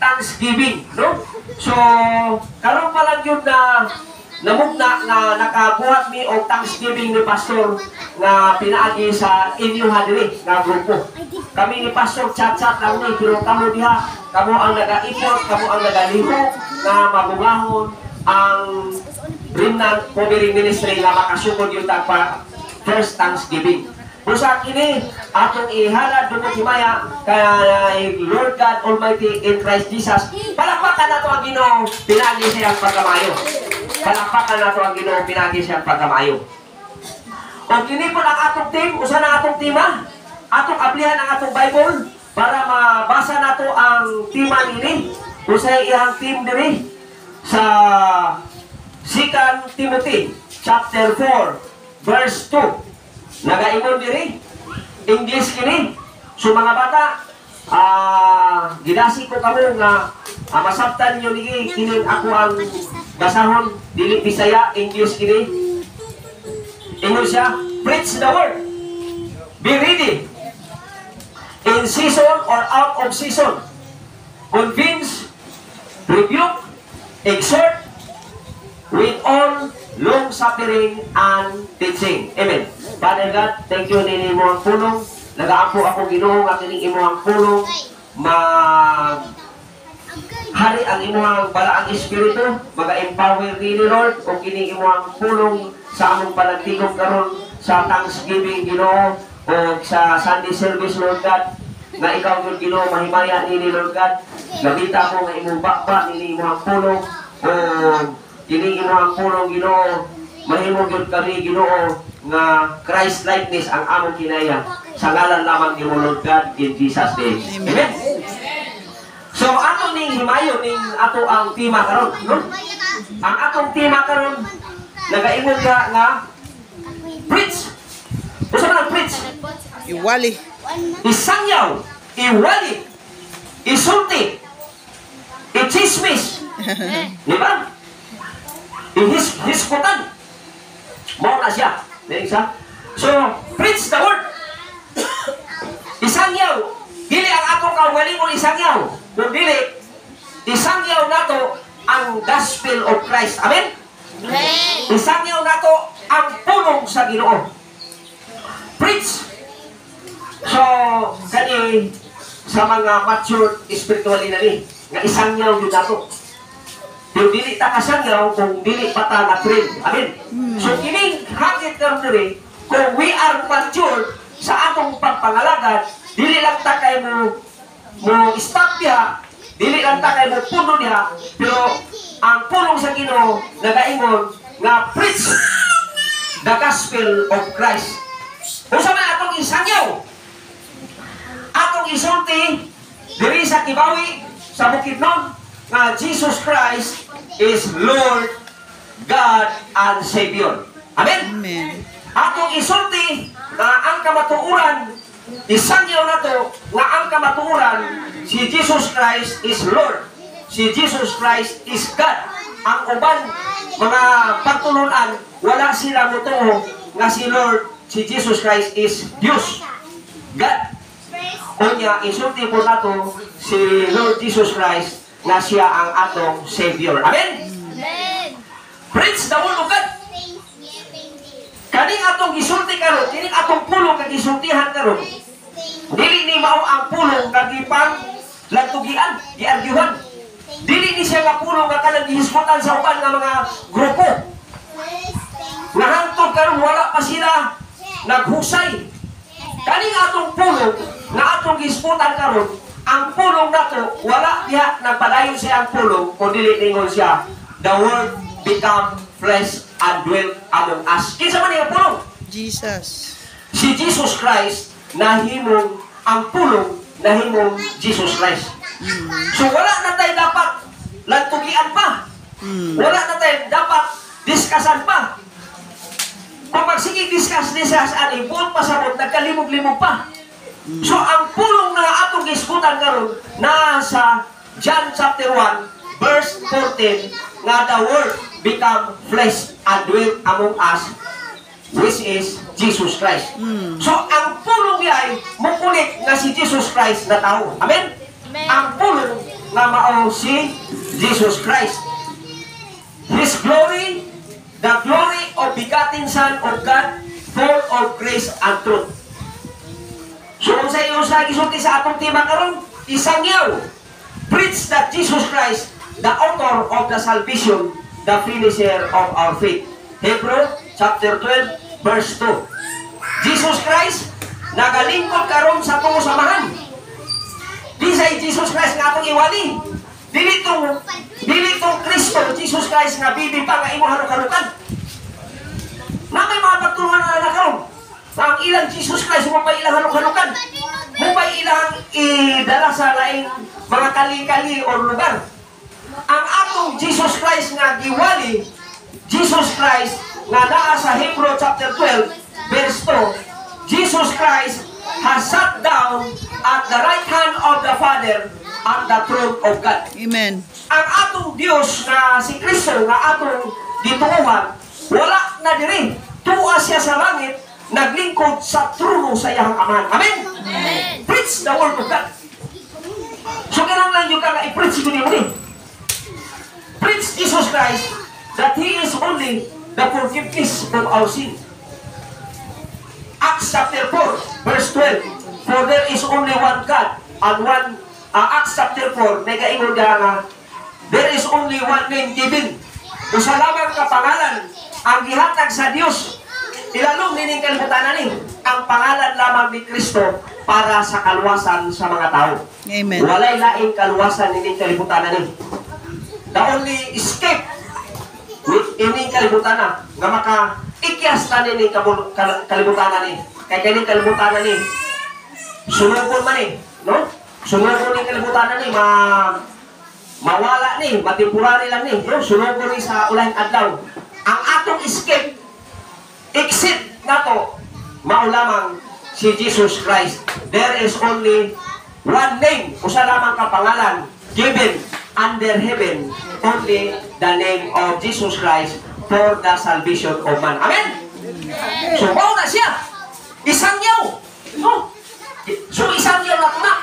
Thanksgiving, no? So, karon pa lang yun na namugna nga nakabuhat mi og Thanksgiving ni Pastor nga pinaagi sa inyo hadiri nga grupo. Kami ni Pastor chat-chat lang ni, pero kamo diha, kamo ang nag-effort, kamo ang nagaliho nga mabungahon ang Remnant Poverty Ministry nga makasugod yung tagpa first Thanksgiving. Busa kini atong ihalad dungo himaya kay Lord God Almighty in Christ Jesus. Palakpakan nato ang Ginoo pinagi siyang pagkamayo. Palakpakan nato ang Ginoo pinagi siyang pagkamayo. O kini po ang atong team, usa na atong tema. Atong aplihan ang atong Bible para mabasa nato ang tema nini. Usay iyang team diri sa 2 Timothy chapter 4 verse 2. Nagaingon diri English kini. So mga bata, gidasi ko kamo nga masabtan niyo ni kini ako ang basahon dili Bisaya, English kini. Ingon siya, preach the word. Be ready in season or out of season. Convince, rebuke, exhort with all long suffering and teaching. Amen. Father God, thank you nini mo ang pulong. Nagaampo ako Ginoo nga kining imo ang pulong hari ang imo ang balaang espiritu, maga-empower nini Lord o kining imo ang pulong sa among panagtigom karon sa Thanksgiving Ginoo o sa Sunday service Lord God. Nga ikaw yung Ginoo mahimaya nini Lord God. Gabita ko nga imong bakba nini imo ang pulong o kining imo ang pulong Ginoo mahimo gyud kami Ginoo nga Christ likeness ang among kinaya sa ngalan lamang ni Lord God in Jesus name. Amen. So ato ning himayon ning ato ang tema karon, no? Ang atong tema karon nagaingon nga preach. Usa man ang preach? Iwali. Isangyaw, iwali, isulti, ichismis. Di ba? Hiskutan. Mao na siya. So, preach the word. Isangyaw. Dili ang ato kawalingon isangyaw. Kung dili, isangyaw nato ang gospel of Christ. Amen? Amen. Isangyaw nato ang pulong sa Ginoo. Preach. So, kani sa mga mature spiritually na ni, nga isangyaw yun nato. Yung dili ta kasangyaw kung dili pa ta na-train. Amen? So, kining hagit karon diri, kung we are mature sa atong pagpangalagad, dili lang ta kay mo stop diha, dili lang ta kay mo puno diha, pero ang pulong sa Ginoo nagaingon nga preach the gospel of Christ. Unsa man atong isangyaw? Atong isulti diri sa Kibawi, sa Bukidnon, nga Jesus Christ is Lord, God, and Savior. Amen? Amen. Atong isulti nga ang kamatuoran, isangyaw na to nga ang kamatuoran, si Jesus Christ is Lord. Si Jesus Christ is God. Ang uban, mga pagtulunan, wala sila mutuo nga si Lord, si Jesus Christ is Diyos. God. Unya, isulti po nato si Lord Jesus Christ na siya ang atong Savior. Amen? Amen. Preach the word of God. Kaning atong gisulti karon, kining atong pulong kag gisultihan karon. Dili ni mao ang pulong kag ipang lantugian, giargyuhan. Dili ni siya nga pulong nga kanang gihisgutan sa uban nga mga grupo. Nga hangtod karon wala pa sila naghusay. Kaning atong pulong nga atong gihisgutan karon, ang pulong nato wala diha nagpadayon siya ang pulong kundi ningon siya, the word become flesh and dwell among us. Kinsa man ang pulong? Jesus. Si Jesus Christ nahimong ang pulong nahimong Jesus Christ. So wala na tayo dapat lantugian pa. Wala na tayo dapat diskasan pa. Kung magsige diskas ani buot pa sabot nagkalimog-limog pa. So ang pulong na atong gisgutan karon nasa John chapter 1 verse 14 nga the word become flesh and dwell among us, which is Jesus Christ. So ang pulong ay mukulit na si Jesus Christ na tao. Amen? Amen. Ang pulong nga mao si Jesus Christ. His glory, the glory of begotten Son of God, full of grace and truth. So kung sa iyo sa gisulti sa atong tema karon, isang yaw, preach that Jesus Christ, the author of the salvation, the finisher of our faith. Hebrew chapter 12 verse 2. Jesus Christ nagalingkod karon sa atong samahan. Di say Jesus Christ nga atong iwali. Dili tong Kristo, Jesus Christ nga bibi pa nga imo halukalukan. Na may mga pagtulungan na karon. Ang ilang Jesus Christ mo pa ilang halukalukan. Mo pa ilang idala sa laing mga kali-kali o lugar. Ang atong Jesus Christ nga giwali, Jesus Christ nga naa sa Hebrew chapter 12 verse 2, Jesus Christ has sat down at the right hand of the Father at the throne of God. Amen. Ang atong Dios na si Kristo nga atong gituuhan, wala na diri. Tuwa siya sa langit, naglingkod sa trono sa iyang amahan. Amen? Amen. Preach the word of God. So kinahanglan yung ka nga i-preach ko niyo ni. Preach Jesus Christ that He is only the forgiveness of our sin. Acts chapter 4 verse 12. For there is only one God and one Acts chapter 4 nagaingon nga there is only one name given. Usa lamang ka pangalan ang gihatag sa Dios. Ilalong nining kalibutan ni ang pangalan lamang ni Kristo para sa kaluwasan sa mga tao. Amen. Walay laing kaluwasan nining kalibutan ni. The only escape ining kalibutan nga maka ikyas na nining kalibutan ni. Kay kining kalibutan ni sumugod man ni, no? Sumugod ni kalibutan ni mawala ni, matemporary lang ni. Yo, sumugod ni sa ulang adlaw. Ang atong escape exit nato mao lamang si Jesus Christ. There is only one name, usa lamang ka pangalan given under heaven, only the name of Jesus Christ for the salvation of man. Amen? So, mao na siya. Isang yaw. No? So, isang yaw na tuna.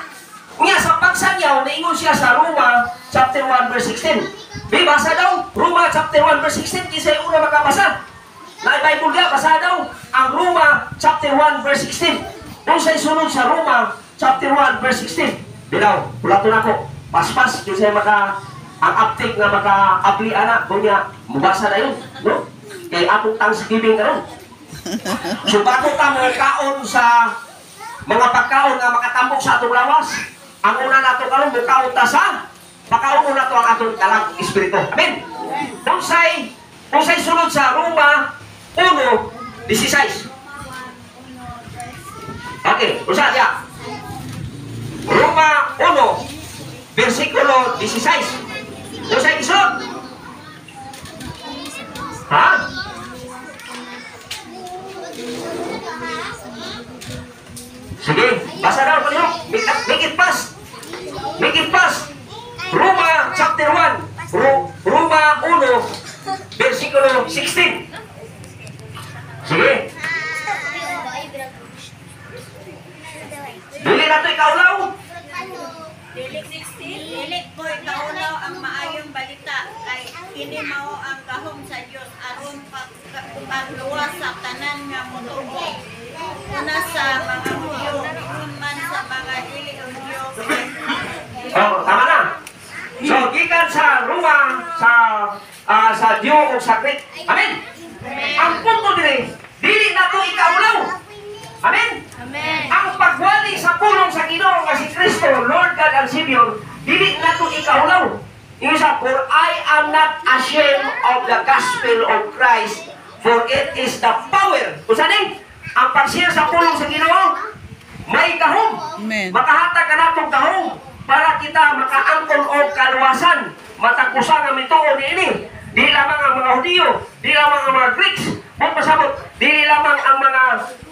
Nga, sa pagsangyaw, naingon siya sa Roma chapter 1 verse 16. Basa daw, Roma chapter 1 verse 16, kisay una makabasa. Na Bible nga, basa daw ang Roma chapter 1 verse 16. Kung sa'y sunod sa Roma chapter 1 verse 16. Bilaw, pulato na ko. Paspas, kung sa'y ang uptake na maka-apply na, kung niya, mubasa na yun. No? Kaya atong Thanksgiving ka ron. So bago ka mga kaon sa mga pagkaon na makatambok sa atong lawas, ang una nato karon mukaon ta sa pagkaon una to ang atong kalag espiritu. Amen. Kung say sunod sa Roma 1:16. Okay, usa dia. Roma 1 versikulo 16. Usay isunod. Ha? Sige, basa daw kayo. Make it fast. Make it fast. Roma chapter 1. Roma 1 versikulo 16. Sige. Dili na ito ikaulaw. Dili 16, dili ko ikaulaw ang maayong balita kay ini mao ang gahom sa Dios aron pagluwas sa tanan nga motuo. Una sa mga Hudyo, man sa mga dili Hudyo. Oh, tama na. So, gikan sa Roma sa Diyo o sa Greek. Amen. Ang punto dili na ito ikaulaw. Amen. Amen. Ang pagwali sa pulong sa Ginoo nga si Kristo, Lord God and Savior, dili na ito ikaulaw. Yung isa, for I am not ashamed of the gospel of Christ, for it is the power. Kung saan ang pag-share sa pulong sa Ginoo, may kahom. Amen. Makahatag ka natong kahom para kita makaangkon o kaluwasan. Matakusan ang mituon ini. Di lamang ang mga Hudyo, di lamang ang mga Greeks, kung pasabot, di lamang ang mga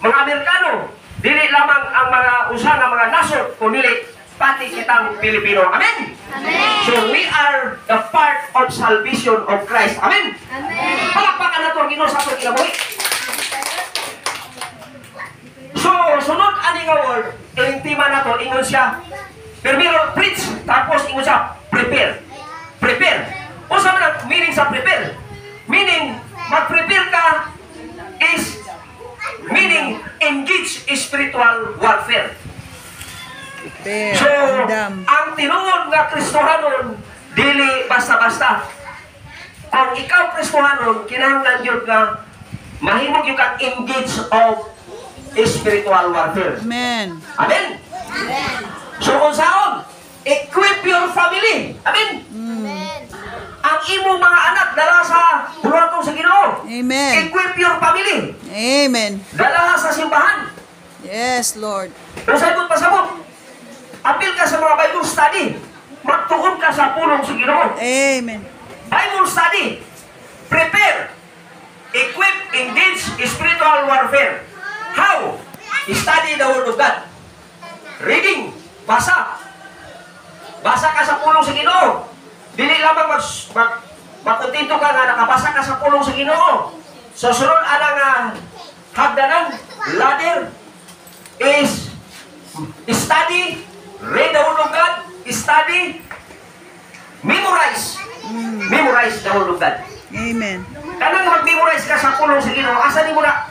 Amerikano, dili lamang ang mga usa ng mga nasod, kundi pati kitang Pilipino. Amen? Amen. So we are the part of salvation of Christ. Amen? Amen. Palakpakan na ito ang Ginoo sa atong kinabuhi. So, sunod ani nga word, ining tema na to, ingon siya, primero preach, tapos ingon siya, prepare. Prepare. O sa mga meaning sa prepare? Meaning, mag-prepare ka is meaning engage spiritual warfare. Prepare. So, Andam. ang tinuod nga Kristohanon, dili basta-basta. Kung ikaw Kristohanon, kinahanglan yun nga mahimog yung kang engage of spiritual warfare. Amen. Amen? So, kung saan, equip your family. Amen? Ang imong mga anak, dala sa bulatong sa Ginoo. Amen. Equip your family. Amen. Dala sa simbahan. Yes, Lord. Kung sabot pasabot, apil ka sa mga Bible study. Magtuon ka sa pulong sa Ginoo. Amen. Bible study. Prepare. Equip, engage spiritual warfare. How? Study the Word of God. Reading. Basa. Basa ka sa pulong sa Ginoo. Dili lamang makontento ka nga nakabasa ka sa pulong sa Ginoo. So sunod anang hagdanan, ladder is study, read the Word of God, study, memorize. Memorize the Word of God. Amen. Kanang mag-memorize ka sa pulong sa Ginoo, asa ni mo na?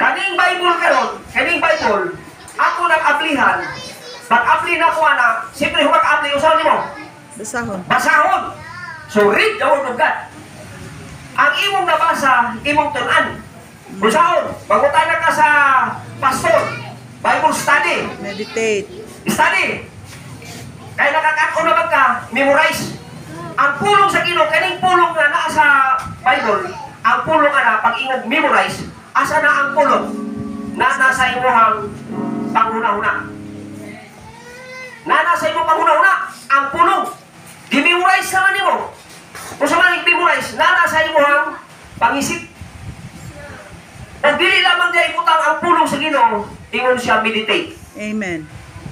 Kaning Bible karon, kaning Bible, ako nag-aplihan. Pag-apply na ko ana, siyempre mag-apply usaw nimo. Basahon. Basahon. So read the Word of God. Ang imong nabasa, imong tunan. Basahon. Mangutana ka sa pastor, Bible study, Meditate. study. Kaya nakakaon na ba ka, memorize. Ang pulong sa Ginoo, kaning pulong na naa sa Bible, ang pulong ana pag imong memorize, asa na ang pulong na nasa imong panghuna-huna. Na nasa imong panghuna-huna, ang pulong. Di-memorize naman nimo. Kung sa mga i-memorize, na nasa imong pangisip. Kung dili lamang diya ibutang ang pulong sa Ginoo, ingon siya meditate. Amen.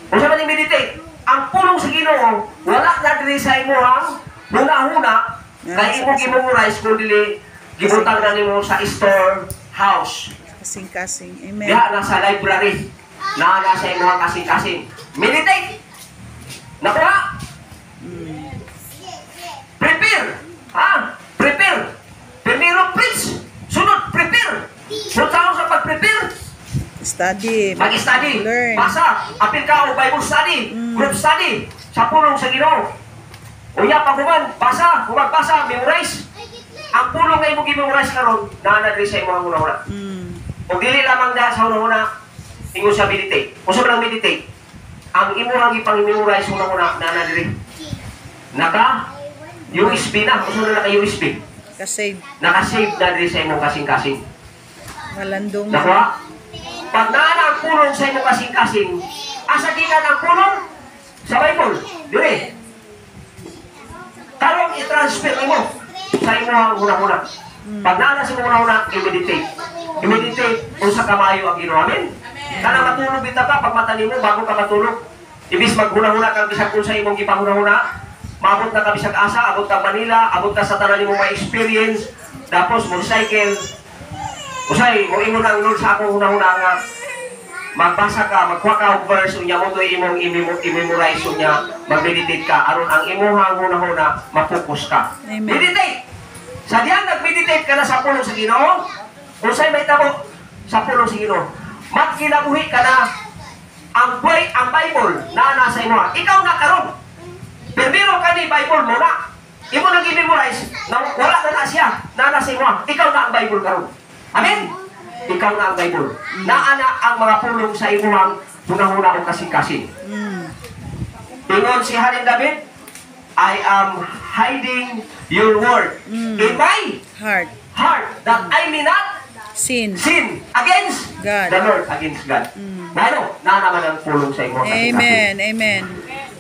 Kung sa mga meditate, ang pulong sa Ginoo, wala na diri sa imong huna-huna, kaya imong i-memorize kung dili gibutang na nimo sa store house. Kasing-kasing. Amen. Diha nasa library. Na nasa imong kasing-kasing. Meditate. Nakuha? Prepare. Ha? Prepare. Primero preach. Sunod, prepare. Sunod sa pag-prepare. Study. Mag-study. Learn. Basa. Apil ka o Bible study. Group study. Sa pulong sa Ginoo. Uya, pagkuman. Basa. Kung magbasa, memorize. Ang pulong nga imong i-memorize karon, naanadri sa imong una-una. O dili lamang dahil sa una-una, ingon sa meditate. Kung sa lang meditate, ang imong ipang-memorize una-una, naanadri. Naka-USB na. Kung sa naka-USB. Kasave. Naka-save na diri sa imong kasing-kasing. Malandong. Nakuha? Pag naana ang pulong sa imong kasing-kasing, asa gikan ang pulong? Sa Bible. Dire. Karong i-transfer mo sa imong una-una. Pag naana sa imong una-una, i-meditate. I-meditate kung sa kamayo ang Ginoo. Amen? Kana matulog bita ka, pag mata nimo bago ka matulog. Ibis maghuna-huna kang bisag kung sa imong gipanguna-huna. Maabot na ka bisag asa, abot ka Manila, abot ka sa tanan nimo ma-experience. Tapos motorcycle. Usay, mo imo nang Lord sa akong una-una nga magbasa ka, magkuha ka og verse unya mo to imong i-memorize unya, mag-meditate ka aron ang imong una-una ma-focus ka. Amen. Meditate. Sa diyan nag-meditate ka na sa pulong sa Ginoo. Usay may tabo sa pulong sa Ginoo. Magkinabuhi ka na ang Bible na nasa imo. Ikaw na karon. Primero ka ni Bible mo na. Imo nang i-memorize na wala na siya na nasa imo. Ikaw na ang Bible karon. Amen? Ikaw na ang Bible. Naana ang mga pulong sa imuhang hunahuna o kasing-kasing. Ingon si Haring David, I am hiding your word in my Heart. that I may not Sin. sin against God. the Lord, against God. Na ano? Na naman ang pulong sa imuhang kasing-kasing. Amen. Amen.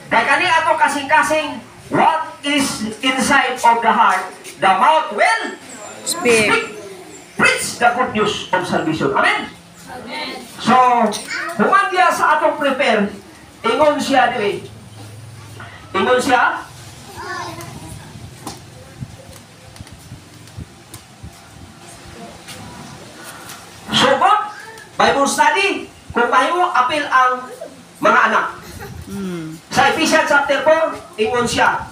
Kaya kani ato kasing-kasing, what is inside of the heart, the mouth will Speak. Preach the good news of salvation. Amen? So, human diya sa atong prepare, ingon siya dili. Ingon siya, sugot, Bible study, kung mahimo apil ang mga anak. Sa Ephesians chapter 4, ingon siya.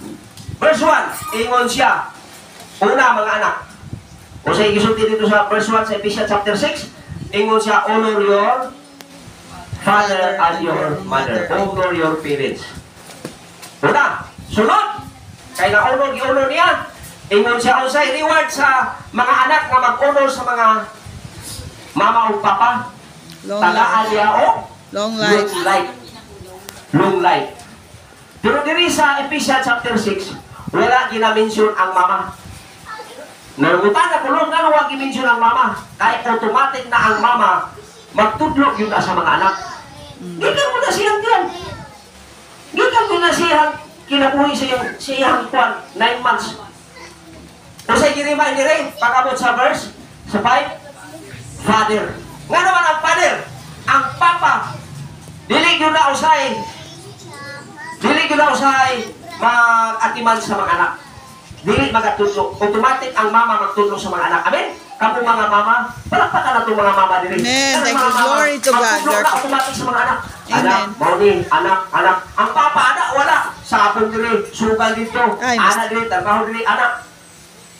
Verse 1, ingon siya. Una, mga anak. O sa igisulti dito sa verse 1 sa Ephesians chapter 6, ingon siya, honor your father and your mother. Honor your parents. Una, sunod. Kaya na-honor, i-honor niya. Ingon siya, unsay reward sa mga anak na mag-honor sa mga mama o papa. Long Tagaan life. niya o Long life. long life. Long life. Pero diri sa Ephesians chapter 6, wala ginamention ang mama. Nangutan na kulong nga wala gimension ang mama. Kahit automatic na ang mama magtudlok yun na sa mga anak. Gikan mo na siyang yan. Gikan mo na siyang kinabuhi siyang kwan, 9 months. O sa girima dire, pagabot sa verse, sa 5, father. Nga naman ang father, ang papa, dili yun na usay mag-atiman sa mga anak. Dili magatulog. Automatic ang mama magtulog sa mga anak. Amen? Kamu mga mama, palakpakan na itong mga mama dili. Amen. Kasi Thank mga you. mama, Glory to God. magtulog na automatic sa mga anak. Amen. Anak, mauni, anak. Ang papa, anak, wala. Sabong dili, sugal dito. Ay, Anak dili, trabaho dili, anak.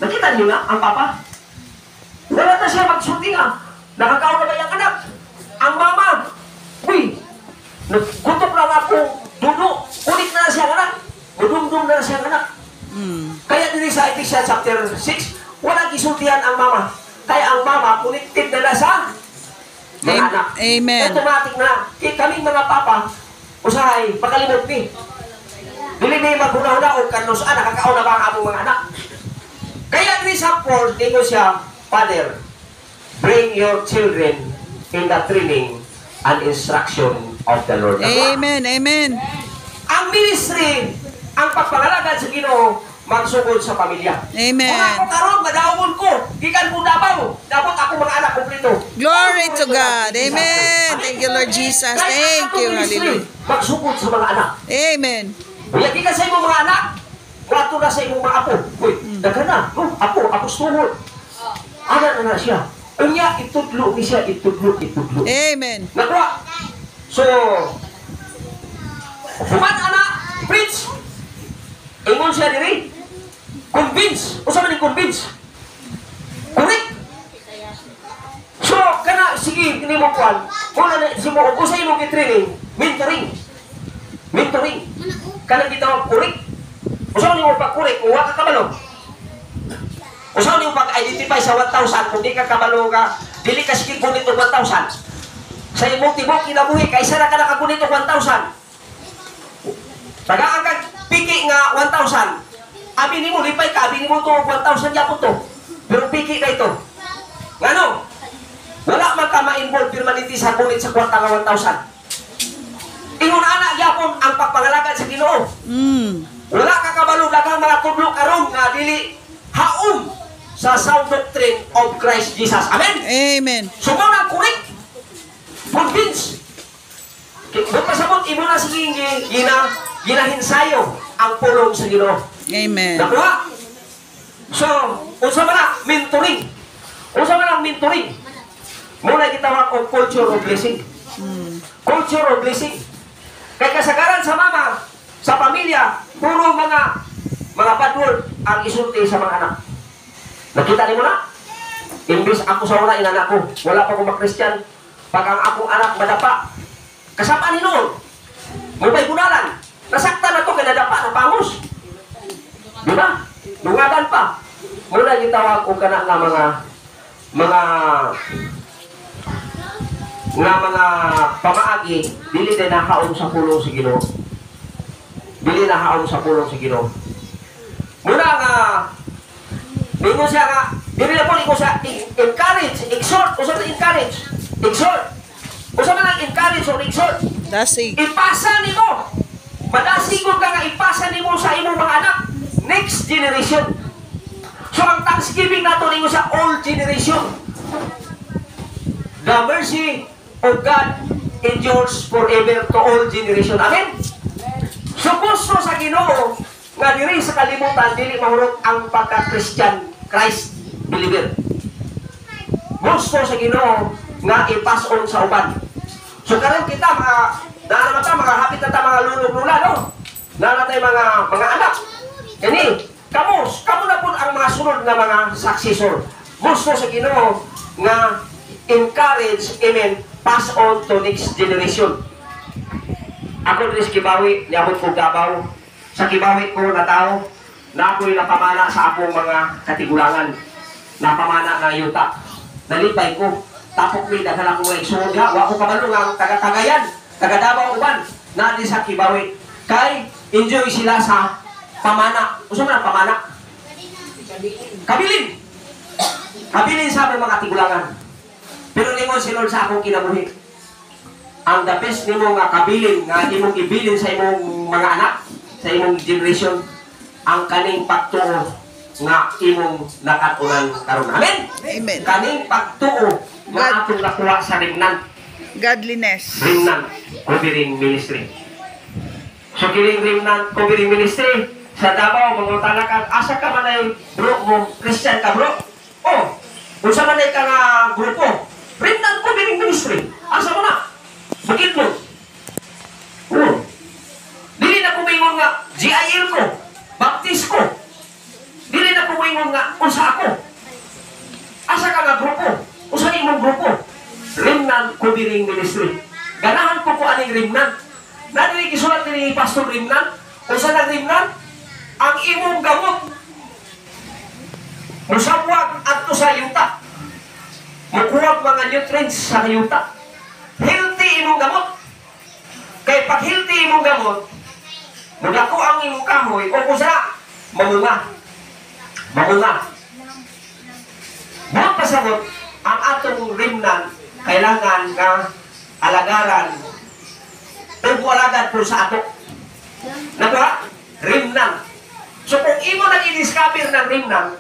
Nakita niyo na ang papa? Wala na siya magsulti nga. Nakakaon na ba yung anak? Ang mama, uy, naggutok lang ako, dulo, ulit na siya anak. Budumdum na siya anak. Kaya din sa Ephesians chapter 6, walang isultihan ang mama. Kaya ang mama, connected na sa mga anak. Amen. Automatic na. Kaming mga papa, usahay, pakalimot ni. Dili ni maghuna-huna o kanos, nakakaon na ba ang among mga anak? Kaya din sa 4, tingin siya, Father, bring your children in the training and instruction of the Lord. Amen. Amen. Ang ministry, ang pagpangalaga sa Ginoo, magsugod sa pamilya. Amen. Kung ako karon, madawon ko, gikan ko Davao, dapat ako mga anak kumpleto. Glory to God. Amen. Thank you, Lord Jesus. Thank you. Hallelujah. Magsugod sa mga anak. Amen. Kaya gikan sa imong mga anak, wato na sa imong mga apo. Uy, daga na. Apo tuhod. Ana na siya. Unya, itudlo ni siya, itudlo. Amen. Nakuha. So, human anak, preach. Ingon siya diri. Convince. Usa man convince. Correct. So, kana sige kini mo kwan. Wala na si mo usa imong training, mentoring. Kana kita correct. Usa man imong pag-correct, wa ka kabalo. Usa man imong pag-identify sa 1,000 kung di ka kabalo ka, dili ka sige gunit og 1,000. Sa imong tibok kinabuhi kay isa ra ka nakagunit og 1,000. Tagaan ka piki nga 1,000. Abi nimo lipay ka, abi nimo to 1,000 yapon to. Pero piki ka ito. Ngano? Wala man ka ma-involve permanently sa gunit sa kwarta nga 1,000. Ingon ana gyapon ang pagpangalaga sa Ginoo. Wala ka kabalo daghang mga tudlo karon nga dili haom sa sound doctrine of Christ Jesus. Amen. Amen. So mo na correct. Convince. Kung pasabot imo na sige ginahinsayo ang pulong sa Ginoo. Amen. Nakuha? So, unsa man ang mentoring? Muna gitawag og culture of blessing. Culture of blessing. Kay kasagaran sa mama, sa pamilya, puro mga padwol ang isulti sa mga anak. Nakita niyo na? Imbis ako sa una inanak ko, wala pa akong makristiyan. Pag ang akong anak madapa, kasama ni noon. Mupay bunalan. Nasaktan na to kaya nadapa na pangos. Di ba? Lungadan pa. Muna gitawag ko kana nga mga pamaagi, dili din nakaon sa pulong sa Ginoo. Muna nga bingo siya nga, dili na po ko siya encourage, exhort, usa man encourage, exhort. Usa man ang encourage o exhort. Dasig. Ipasa nimo. Madasigod ka nga ipasa nimo sa imong mga anak, next generation. So ang Thanksgiving nato ninyo sa all generation. The mercy of God endures forever to all generation. Amen? So gusto sa Ginoo nga diri sa kalibutan dili mahurot ang pagka-Christian Christ believer. Gusto sa Ginoo nga i-pass on sa uban. So karon kita na naman ta, mga hapit na ta mga lulong-lula, no? Na naman tayo mga anak. Kani, kamo na po ang mga sunod na mga successor. Gusto sa Ginoo nga encourage, amen, pass on to next generation. Ako rin sa Kibawi, niabot ko Gabaw. Sa Kibawi ko na tao, na ako'y napamana sa akong mga katigulangan. Napamana na yuta. Nalipay ko. Tapok mi, daghan ako mga isunod nga. Wa ko kabalo nga, taga-Cagayan, taga-Davao uban, na di sa Kibawi. Kay, enjoy sila sa pamana. Gusto mo na pamana? Kabilin! Kabilin sa among mga tigulangan. Pero ningon si Lord sa akong kinabuhi. Ang the best nimo nga kabilin, nga imong ibilin sa imong mga anak, sa imong generation, ang kaning pagtuo nga imong nakatunan karon. Amen? Amen. Kaning pagtuo nga atong nakuha sa Remnant. Godliness. Remnant Covering Ministry. So kining Remnant Covering Ministry sa Davao, mangutana ka, asa ka man ay bro mo, Christian ka bro? Oh, kung sa man ay ka nga grupo, Remnant Covering Ministry. Asa mo na? Bakit mo? Oh. Dili na kumingon nga, GIL ko, Baptist ko. Dili na kumingon nga, unsa ako. Asa ka nga grupo? Unsa imong grupo? Remnant Covering Ministry. Ganahan po ko aning Remnant. Nadili gisulat ni Pastor Remnant. Unsa nang Remnant? Ang imong gamot. Musabwag adto sa yuta. Makuha mga nutrients sa yuta. Healthy imong gamot. Kay pag healthy imong gamot, magako ang imong kahoy o kusa mamunga. Mamunga. Buot pasabot, ang atong Remnant kailangan nga alagaran tagwalagan po sa ato. Nagwa? Remnant. So kung imo nag-i-discover ng Remnant,